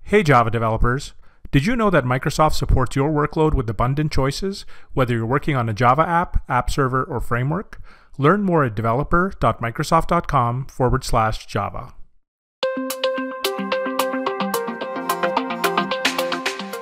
Hey Java developers! Did you know that Microsoft supports your workload with abundant choices, whether you're working on a Java app server, or framework? Learn more at developer.microsoft.com/Java.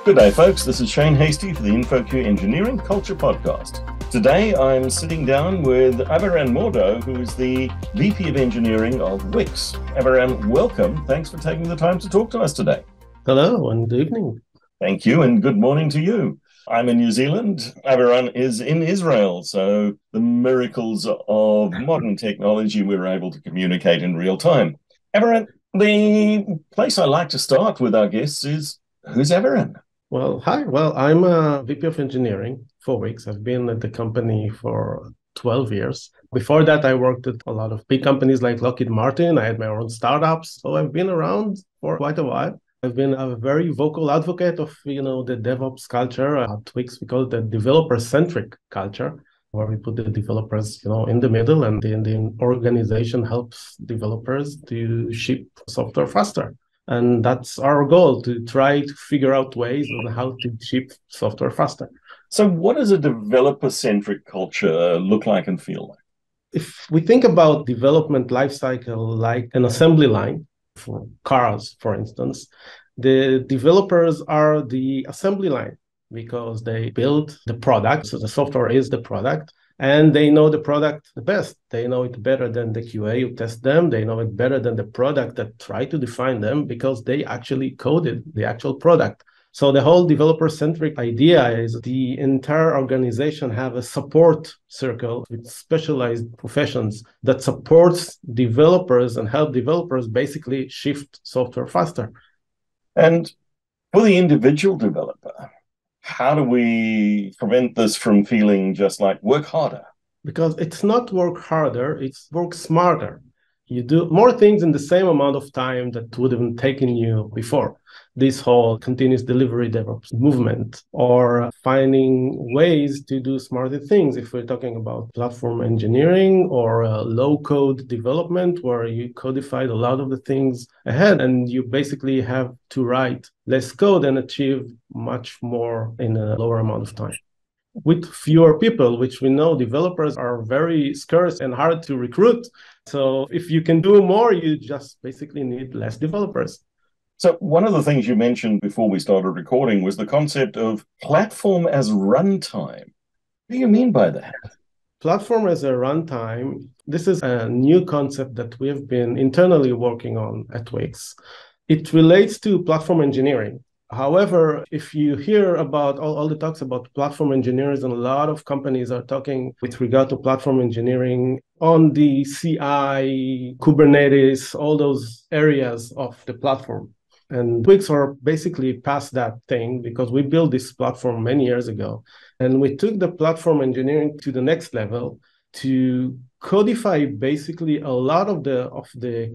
Good day, folks. This is Shane Hastie for the InfoQ Engineering Culture Podcast. Today, I'm sitting down with Aviran Mordo, who is the VP of Engineering of Wix. Aviran, welcome. Thanks for taking the time to talk to us today. Hello and good evening. Thank you, and good morning to you. I'm in New Zealand. Aviran is in Israel, so the miracles of modern technology, we're able to communicate in real time. Aviran, the place I like to start with our guests is, who's Aviran? Well, hi. Well, I'm a VP of Engineering for Wix. I've been at the company for 12 years. Before that, I worked at a lot of big companies like Lockheed Martin. I had my own startups, so I've been around for quite a while. I've been a very vocal advocate of, the DevOps culture. At Wix, we call it the Developer-Centric culture, where we put the developers, in the middle, and the organization helps developers to ship software faster. And that's our goal, to try to figure out ways on how to ship software faster. So what does a developer-centric culture look like and feel like? If we think about development lifecycle like an assembly line for cars, for instance, the developers are the assembly line because they build the product. So the software is the product. And they know the product the best. They know it better than the QA who test them. They know it better than the product that try to define them because they actually coded the actual product. So the whole developer-centric idea is the entire organization have a support circle with specialized professions that supports developers and help developers basically shift software faster. And for the individual developer, how do we prevent this from feeling just like work harder? Because it's not work harder, it's work smarter. You do more things in the same amount of time that would have taken you before. This whole continuous delivery DevOps movement, or finding ways to do smarter things. If we're talking about platform engineering or low-code development, where you codified a lot of the things ahead and you basically have to write less code and achieve much more in a lower amount of time. With fewer people, which we know developers are very scarce and hard to recruit. So if you can do more, you just basically need less developers. So one of the things you mentioned before we started recording was the concept of platform as runtime. What do you mean by that? Platform as a runtime, this is a new concept that we have been internally working on at Wix. It relates to platform engineering. However, if you hear about all the talks about platform engineers, and a lot of companies are talking with regard to platform engineering on the CI, Kubernetes, all those areas of the platform. And Wix are basically past that thing because we built this platform many years ago. And we took the platform engineering to the next level to codify basically a lot of the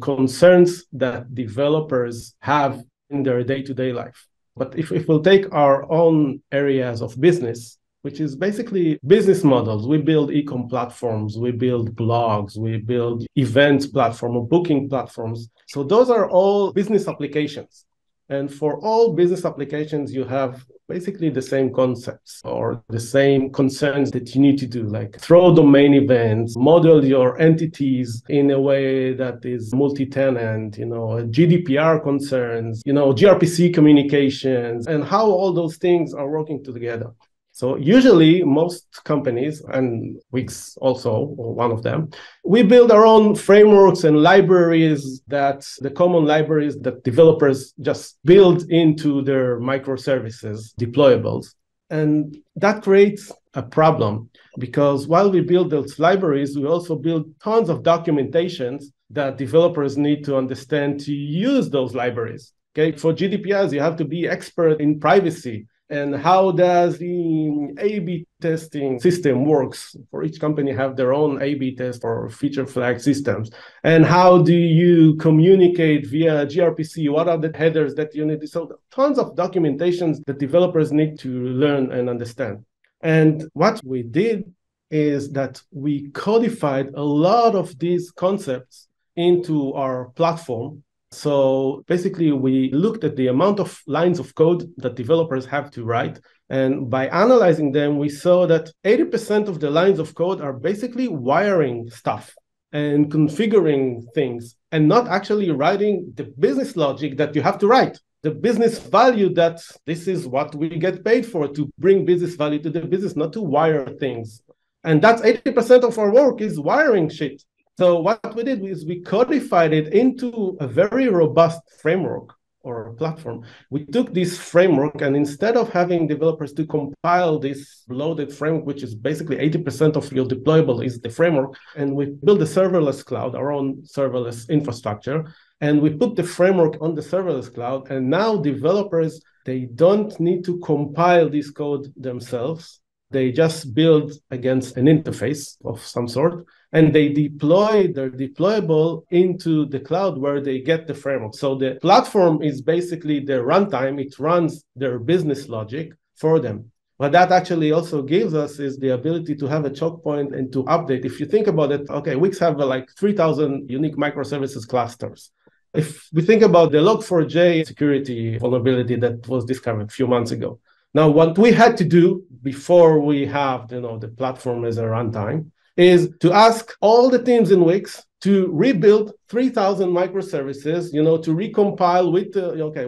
concerns that developers have in their day-to-day life. But if we'll take our own areas of business, which is basically business models, we build e-com platforms, we build blogs, we build events platform or booking platforms. So those are all business applications. And for all business applications, you have basically the same concepts or the same concerns that you need to do, like throw domain events, model your entities in a way that is multi-tenant, GDPR concerns, gRPC communications, and how all those things are working together. So usually most companies, and Wix also one of them, we build our own frameworks and libraries, the common libraries that developers just build into their microservices, deployables. And that creates a problem because while we build those libraries, we also build tons of documentations that developers need to understand to use those libraries. Okay, for GDPRs, you have to be expert in privacy. And how does the A/B testing system works? For each company have their own A/B test or feature flag systems. And how do you communicate via gRPC? What are the headers that you need? So tons of documentations that developers need to learn and understand. And what we did is that we codified a lot of these concepts into our platform So basically, we looked at the amount of lines of code that developers have to write. And by analyzing them, we saw that 80% of the lines of code are basically wiring stuff and configuring things and not actually writing the business logic that you have to write. The business value that this is what we get paid for, to bring business value to the business, not to wire things. And that's 80% of our work is wiring shit. So what we did is we codified it into a very robust framework or platform. We took this framework, and instead of having developers to compile this loaded framework, which is basically 80% of your deployable is the framework, and we built a serverless cloud, our own serverless infrastructure, and we put the framework on the serverless cloud, and now developers, they don't need to compile this code themselves. They just build against an interface of some sort, and they deploy their deployable into the cloud where they get the framework. So the platform is basically their runtime. It runs their business logic for them. What that actually also gives us is the ability to have a choke point and to update. If you think about it, okay, Wix have like 3,000 unique microservices clusters. If we think about the Log4j security vulnerability that was discovered a few months ago. Now, what we had to do before we have, the platform as a runtime is to ask all the teams in Wix to rebuild 3,000 microservices, to recompile with,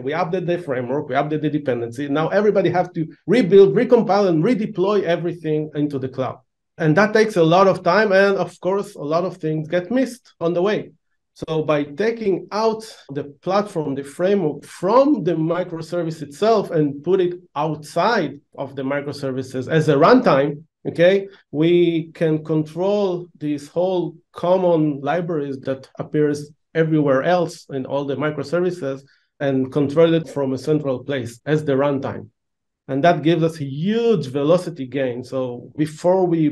we update the framework, we update the dependency. Now everybody has to rebuild, recompile, and redeploy everything into the cloud. And that takes a lot of time. And of course, a lot of things get missed on the way. So by taking out the platform, the framework from the microservice itself and put it outside of the microservices as a runtime, okay, we can control these whole common libraries that appears everywhere else in all the microservices and control it from a central place as the runtime. And that gives us a huge velocity gain. So before we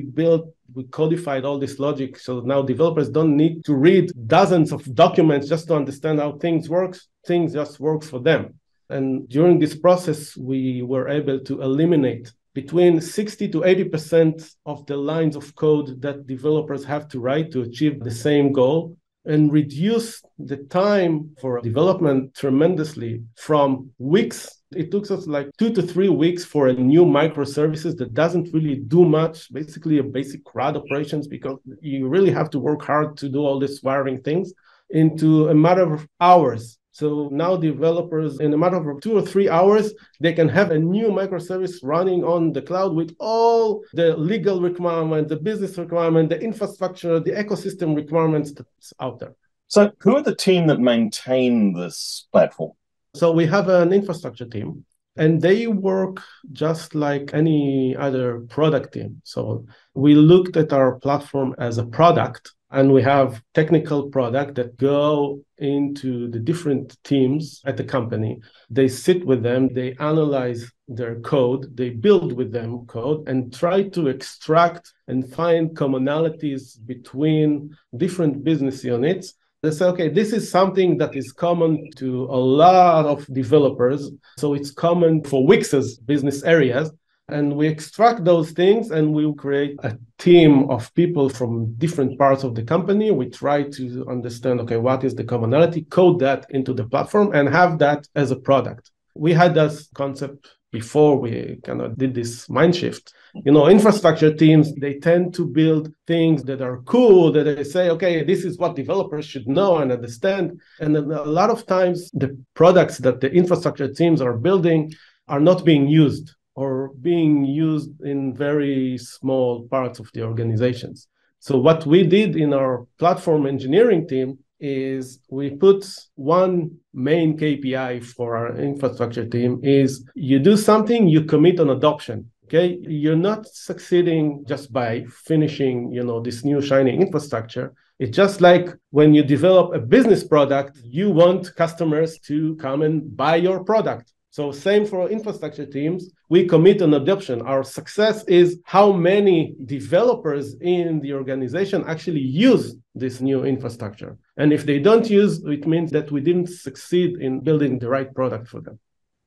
codified all this logic. So now developers don't need to read dozens of documents just to understand how things work. Things just works for them. And during this process, we were able to eliminate between 60 to 80% of the lines of code that developers have to write to achieve the same goal, and reduce the time for development tremendously from weeks. It took us like 2 to 3 weeks for a new microservices that doesn't really do much, basically a basic CRUD operations, because you really have to work hard to do all these wiring things, into a matter of hours. So now developers, in a matter of 2 or 3 hours, they can have a new microservice running on the cloud with all the legal requirements, the business requirement, the infrastructure, the ecosystem requirements that's out there. So who are the team that maintain this platform? So we have an infrastructure team, and they work just like any other product team. So we looked at our platform as a product, and we have technical product that go into the different teams at the company. They sit with them, they analyze their code, they build with them code, and try to extract and find commonalities between different business units. They say, okay, this is something that is common to a lot of developers. So it's common for Wix's business areas. And we extract those things and we create a team of people from different parts of the company. We try to understand, okay, what is the commonality, code that into the platform and have that as a product. We had this concept before we kind of did this mind shift. Infrastructure teams, they tend to build things that are cool, that they say, okay, this is what developers should know and understand. And then a lot of times the products that the infrastructure teams are building are not being used, or being used in very small parts of the organizations. So what we did in our platform engineering team is we put one main KPI for our infrastructure team is you do something, you commit on adoption. Okay, you're not succeeding just by finishing, this new shiny infrastructure. It's just like when you develop a business product, you want customers to come and buy your product. So same for infrastructure teams, we commit on adoption. Our success is how many developers in the organization actually use this new infrastructure. And if they don't use, it means that we didn't succeed in building the right product for them.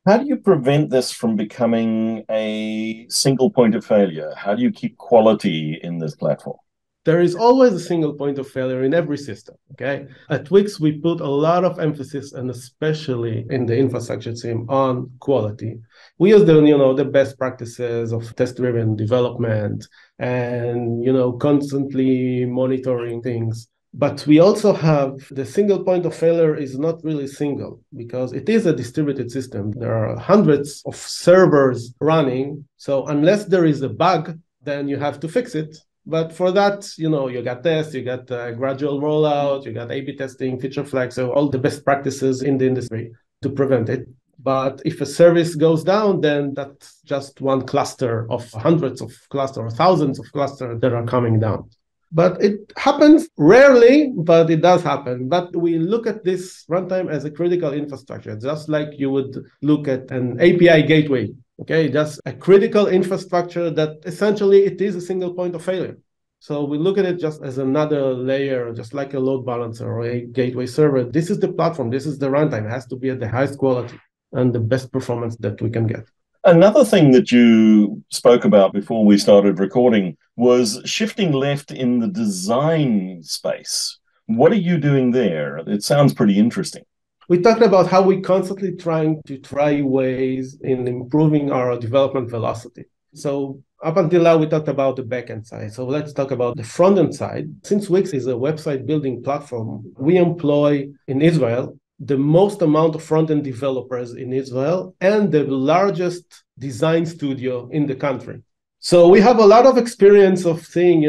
How do you prevent this from becoming a single point of failure? How do you keep quality in this platform? There is always a single point of failure in every system, okay? At Wix, we put a lot of emphasis, and especially in the infrastructure team, on quality. We use the best practices of test-driven development and, constantly monitoring things. But we also have the single point of failure is not really single because it is a distributed system. There are hundreds of servers running. So unless there is a bug, then you have to fix it. But for that, you got tests, you got gradual rollout, you got A/B testing, feature flags, so all the best practices in the industry to prevent it. But if a service goes down, then that's just one cluster of hundreds of clusters or thousands of clusters that are coming down. But it happens rarely, but it does happen. But we look at this runtime as a critical infrastructure, just like you would look at an API gateway. Okay, just a critical infrastructure that essentially it is a single point of failure. So we look at it just as another layer, just like a load balancer or a gateway server. This is the platform. This is the runtime. It has to be at the highest quality and the best performance that we can get. Another thing that you spoke about before we started recording was shifting left in the design space. What are you doing there? It sounds pretty interesting. We talked about how we constantly trying to try ways in improving our development velocity. So up until now, we talked about the backend side. So let's talk about the front-end side. Since Wix is a website building platform, we employ in Israel the most amount of front-end developers in Israel and the largest design studio in the country. So we have a lot of experience of seeing,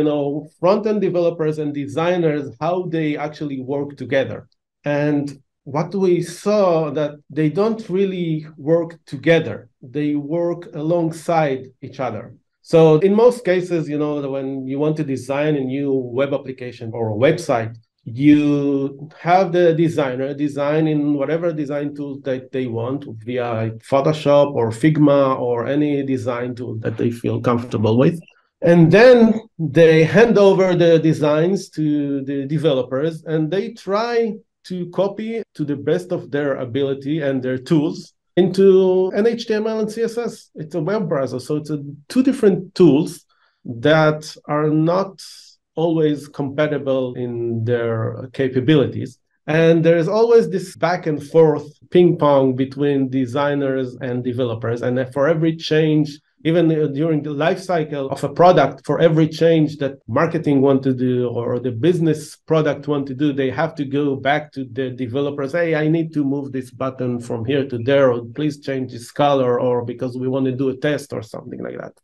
front-end developers and designers, how they actually work together. And what we saw that they don't really work together. They work alongside each other. So in most cases, when you want to design a new web application or a website, you have the designer design in whatever design tool that they want via Photoshop or Figma or any design tool that they feel comfortable with. And then they hand over the designs to the developers and they try to copy to the best of their ability and their tools into an HTML and CSS. It's a web browser. So it's two different tools that are not always compatible in their capabilities. And there is always this back and forth ping pong between designers and developers. And for every change, even during the life cycle of a product, for every change that marketing want to do or the business product want to do, they have to go back to the developers. Hey, I need to move this button from here to there, or please change this color, or because we want to do a test or something like that.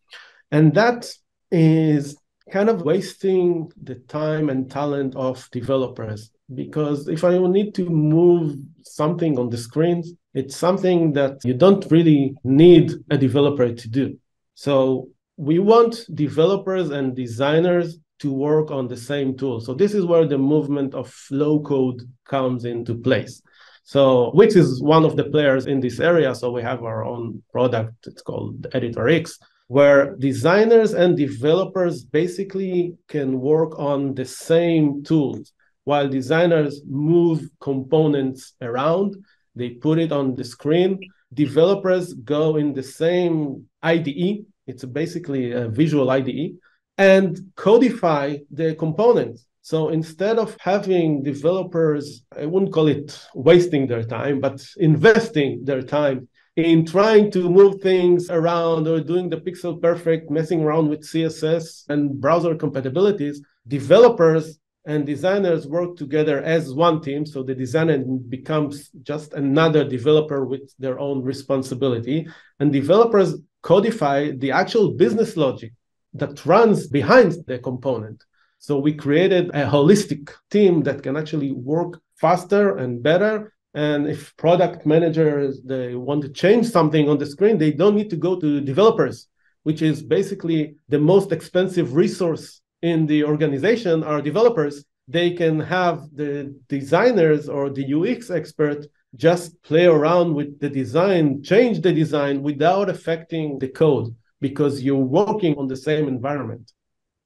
And that is kind of wasting the time and talent of developers. Because if I need to move something on the screens, it's something that you don't really need a developer to do. So we want developers and designers to work on the same tool. So this is where the movement of low code comes into place. So Wix is one of the players in this area. So we have our own product. It's called Editor X, where designers and developers basically can work on the same tools. While designers move components around, they put it on the screen. Developers go in the same IDE, it's basically a visual IDE, and codify the components. So instead of having developers, I wouldn't call it wasting their time, but investing their time in trying to move things around or doing the pixel perfect, messing around with CSS and browser compatibilities, developers and designers work together as one team. So the designer becomes just another developer with their own responsibility. And developers codify the actual business logic that runs behind the component. So we created a holistic team that can actually work faster and better. And if product managers, they want to change something on the screen, they don't need to go to developers, which is basically the most expensive resource in the organization are developers. They can have the designers or the UX expert just play around with the design, change the design without affecting the code because you're working on the same environment.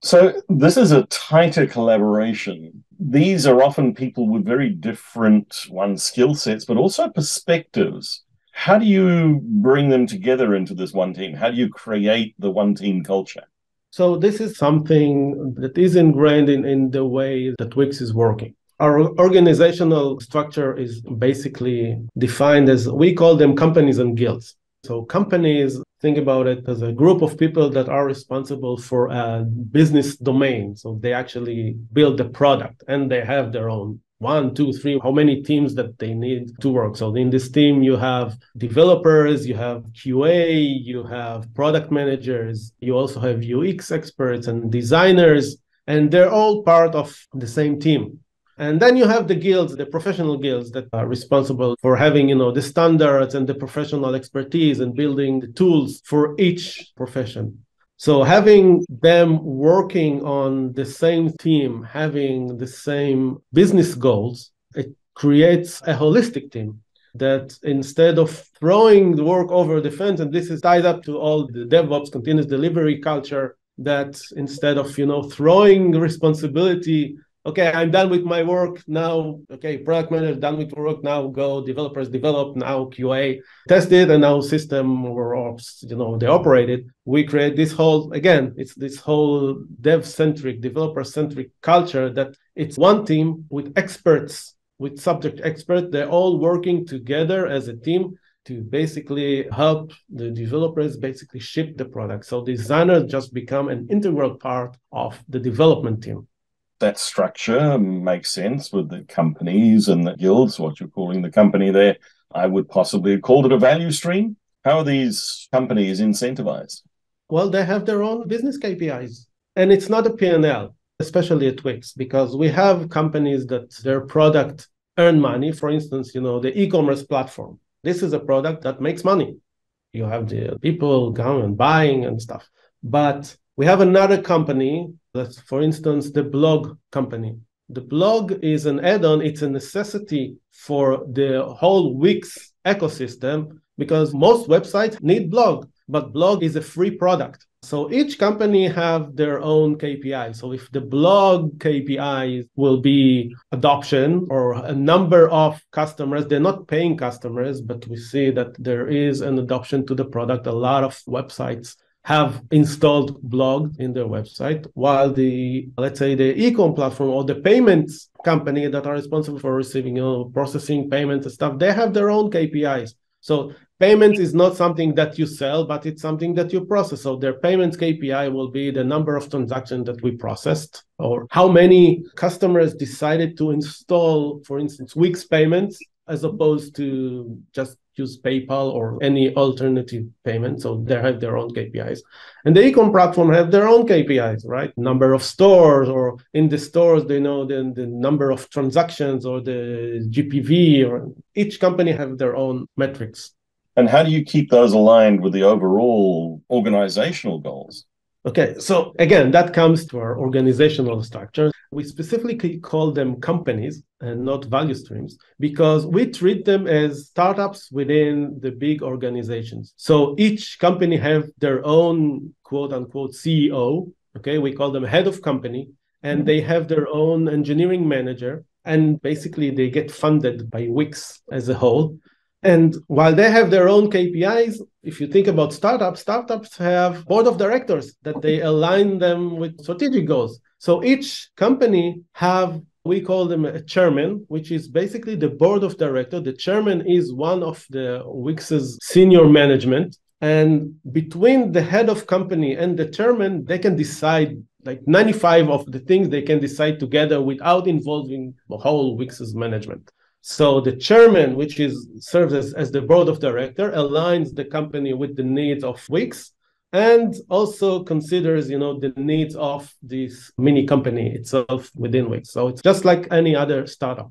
So this is a tighter collaboration. These are often people with very different, skill sets, but also perspectives. How do you bring them together into this one team? How do you create the one team culture? So this is something that is ingrained in the way that Wix is working. Our organizational structure is basically defined as, we call them companies and guilds. So companies, think about it as a group of people that are responsible for a business domain. So they actually build the product and they have their own 1, 2, 3, how many teams that they need to work. So in this team, you have developers, you have QA, you have product managers, you also have UX experts and designers, and they're all part of the same team. And then you have the guilds, the professional guilds that are responsible for having, the standards and the professional expertise and building the tools for each profession. So having them working on the same team, having the same business goals, it creates a holistic team that instead of throwing the work over the fence, and this is tied up to all the DevOps continuous delivery culture, that instead of, throwing responsibility, okay, I'm done with my work now. Okay, product manager done with work now. Go developers develop now. QA test it, and now system or ops, they operate it. We create this whole, again, it's this whole dev-centric, developer-centric culture that it's one team with experts, with subject experts. They're all working together as a team to basically help the developers basically ship the product. So designers just become an integral part of the development team. That structure makes sense with the companies and the guilds, what you're calling the company there. I would possibly have called it a value stream. How are these companies incentivized? Well, they have their own business KPIs, and it's not a P&L, especially at Wix, because we have companies that their product earn money. For instance, the e-commerce platform. This is a product that makes money. You have the people going and buying and stuff. But we have another company, that's, for instance, the blog company. The blog is an add-on. It's a necessity for the whole Wix ecosystem because most websites need blog, but blog is a free product. So each company have their own KPI. So if the blog KPI will be adoption or a number of customers, they're not paying customers, but we see that there is an adoption to the product. A lot of websites have installed blog in their website, while let's say the e-com platform or the payments company that are responsible for receiving, processing payments and stuff, they have their own KPIs. So payments is not something that you sell, but it's something that you process. So their payments KPI will be the number of transactions that we processed, or how many customers decided to install, for instance, Wix payments, as opposed to just use PayPal or any alternative payment. So they have their own KPIs. And the e-com platform have their own KPIs, right? Number of stores, or in the stores, they know the number of transactions or the GPV, or each company have their own metrics. And how do you keep those aligned with the overall organizational goals? Okay, so again, that comes to our organizational structure. We specifically call them companies and not value streams because we treat them as startups within the big organizations. So each company have their own quote unquote CEO. Okay, we call them head of company, and they have their own engineering manager. And basically they get funded by Wix as a whole. And while they have their own KPIs, if you think about startups have board of directors that they align them with strategic goals. So each company have, we call them a chairman, which is basically the board of directors. The chairman is one of the Wix's senior management. And between the head of company and the chairman, they can decide like 95 of the things they can decide together without involving the whole Wix's management. So the chairman, which serves as the board of director, aligns the company with the needs of Wix and also considers, the needs of this mini company itself within Wix. So it's just like any other startup.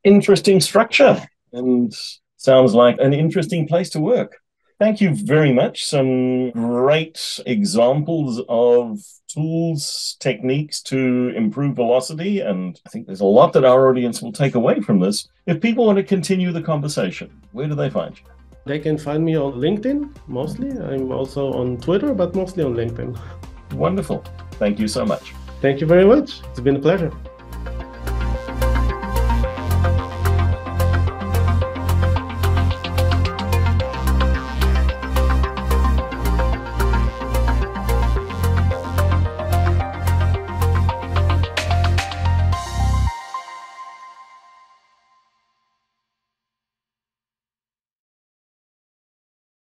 Interesting structure, and sounds like an interesting place to work. Thank you very much. Some great examples of tools, techniques to improve velocity. And I think there's a lot that our audience will take away from this. If people want to continue the conversation, where do they find you? They can find me on LinkedIn, mostly. I'm also on Twitter, but mostly on LinkedIn. Wonderful. Thank you so much. Thank you very much. It's been a pleasure.